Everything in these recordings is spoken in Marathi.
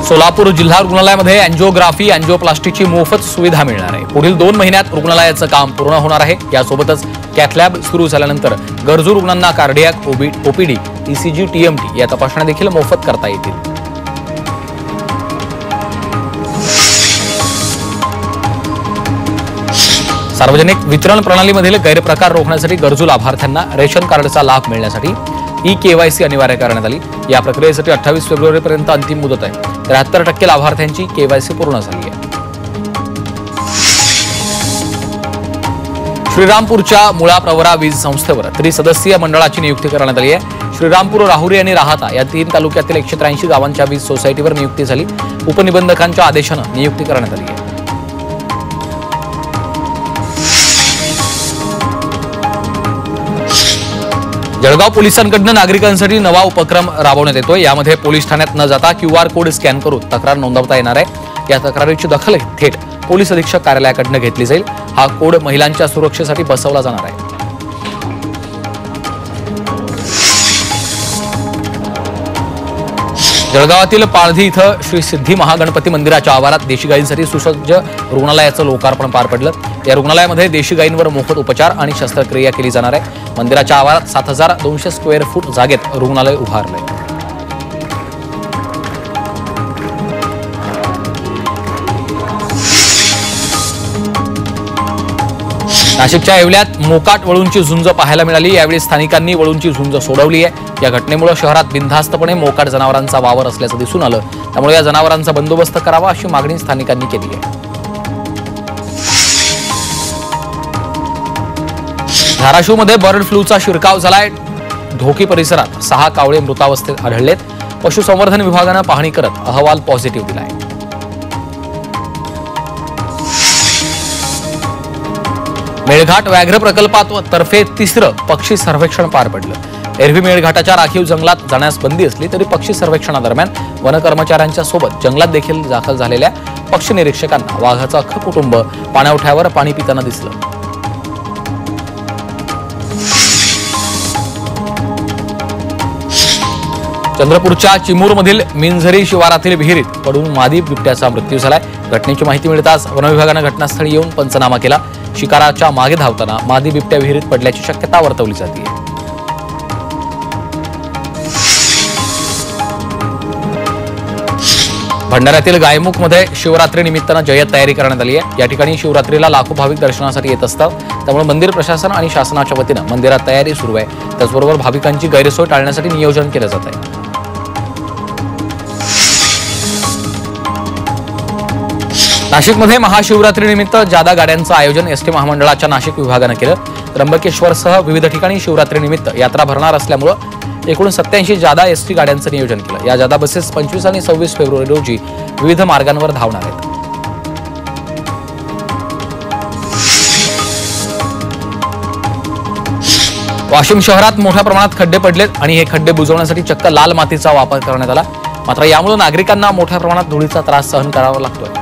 सोलापूर जिल्हा रुग्णालयामध्ये अँजिओग्राफी अँजिओप्लास्टीची मोफत सुविधा मिळणार आहे। पुढील 2 महिन्यात रुग्णालयाचं काम पूर्ण होणार आहे। यासोबतच कॅथ लॅब सुरू झाल्यानंतर गरजू रुग्णांना कार्डियाक, ओपीडी, ईसीजी, टीएमटी या तपासण्या देखील मोफत करता येतील। सार्वजनिक वितरण प्रणालीमधील गैरप्रकार रोखण्यासाठी गरजू लाभार्थ्यांना रेशन कार्डचा लाभ मिळण्यासाठी ई-केवायसी अनिवार्य करण्यात आली। या प्रक्रियेसाठी 28 फेब्रुवारीपर्यंत अंतिम मुदत आहे। 73% लाभार्थ्यांची केवायसी पूर्ण झाली आहे। श्रीरामपूरच्या मुळा प्रवरा वीज संस्थेवर त्रिसदस्यीय मंडळाची नियुक्ती करण्यात आली आहे। श्रीरामपूर, राहुरी आणि राहाता या 3 तालुक्यातील 183 गावांच्या वीज सोसायटीवर नियुक्ती झाली। उपनिबंधकांच्या आदेशाने नियुक्ती करण्यात आली आहे। जळगाव पोलिसांकडून नागरिकांसाठी नवा उपक्रम राबवण्यात येतोय। यामध्ये पोलीस ठाण्यात न जाता QR कोड स्कॅन करून तक्रार नोंदवता येणार आहे। या तक्रारीची दखल थेट पोलीस अधीक्षक कार्यालयाकडून घेतली जाईल। हा कोड महिलांच्या सुरक्षेसाठी बसवला जाणार आहे। जळगावातील पाळधी इथं श्री सिद्धी महागणपती मंदिराच्या आवारात देशी गायींसाठी सुसज्ज रुग्णालयाचं लोकार्पण पार पडलं। या रुग्णालयामध्ये देशी गायींवर मोफत उपचार आणि शस्त्रक्रिया केली जाणार आहे। मंदिराच्या आवारात 7200 स्क्वेअर फूट जागेत रुग्णालय उभारलंय। नाशिकच्या येवल्यात मोकाट वळूंची झुंज पाहायला मिळाली। यावेळी स्थानिकांनी वळूंची झुंज सोडवली आहे। या घटनेमुळे शहरात बिनधास्तपणे मोकाट जनावरांचा वावर असल्याचं दिसून आलं। त्यामुळे या जनावरांचा बंदोबस्त करावा अशी मागणी स्थानिकांनी केली आहे। धाराशिवमध्ये बर्ड फ्लूचा शिरकाव झालाय। ढोकी परिसरात 6 कावळे मृतावस्थेत आढळलेत। पशुसंवर्धन विभागानं पाहणी करत अहवाल पॉझिटिव्ह दिलाय। मेळघाट व्याघ्र प्रकल्पातर्फे 3रं पक्षी सर्वेक्षण पार पडलं। एरवी मेळघाटाच्या राखीव जंगलात जाण्यास बंदी असली तरी पक्षी सर्वेक्षणादरम्यान वन कर्मचाऱ्यांच्या सोबत जंगलात देखील दाखल झालेल्या पक्षी निरीक्षकांना वाघाचं अख्खं कुटुंब पाणवठ्यावर पाणी पिताना दिसलं। चंद्रपूरच्या चिमूरमधील मिंझरी शिवारातील विहिरीत पडून मादी बिबट्याचा मृत्यू झालाय। घटनेची माहिती मिळताच वन विभागानं घटनास्थळी येऊन पंचनामा केला। शिकाराच्या मागे धावताना मादी बिबट्या विहिरीत पडल्याची शक्यता वर्तवली जाते। भंडाऱ्यातील गायमुखमध्ये शिवरात्री निमित्तानं जय्यत तयारी करण्यात आली आहे। या ठिकाणी शिवरात्रीला लाखो भाविक दर्शनासाठी येत असतात। त्यामुळे मंदिर प्रशासन आणि शासनाच्या वतीनं मंदिरात तयारी सुरू आहे। त्याचबरोबर भाविकांची गैरसोय टाळण्यासाठी नियोजन केलं जात आहे। नाशिकमध्ये महाशिवरात्रीनिमित्त जादा गाड्यांचं आयोजन एसटी महामंडळाच्या नाशिक विभागानं केलं। त्र्यंबकेश्वरसह विविध ठिकाणी शिवरात्रीनिमित्त यात्रा भरणार असल्यामुळे एकूण 87 जादा एसटी गाड्यांचं नियोजन केलं। या जादा बसेस 25 आणि 26 फेब्रुवारी रोजी विविध मार्गांवर धावणार आहेत। वाशिम शहरात मोठ्या प्रमाणात खड्डे पडलेत आणि हे खड्डे बुजवण्यासाठी चक्क लाल मातीचा वापर करण्यात आला। मात्र यामुळे नागरिकांना मोठ्या प्रमाणात धुळीचा त्रास सहन करावा लागतोय।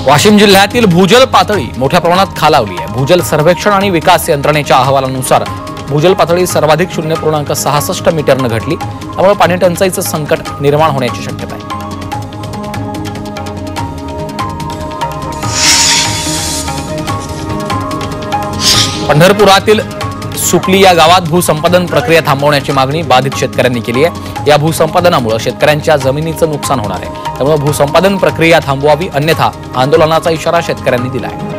वाशिम जिल्ह्यातील भूजल पातळी मोठ्या प्रमाणात खालावली आहे। भूजल सर्वेक्षण आणि विकास यंत्रणेच्या अहवालानुसार भूजल पातळी सर्वाधिक 0.66 मीटरनं घटली। त्यामुळे पाणी टंचाईचं संकट निर्माण होण्याची शक्यता आहे। पंढरपुरातील सुकली या गावात भूसंपादन प्रक्रिया थांबवण्याची मागणी बाधित शेतकऱ्यांनी केली आहे। या भूसंपादनामुळे शेतकऱ्यांच्या जमिनीचं नुकसान होणार आहे। त्यामुळे भूसंपादन प्रक्रिया थांबवावी, अन्यथा आंदोलनाचा इशारा शेतकऱ्यांनी दिला आहे।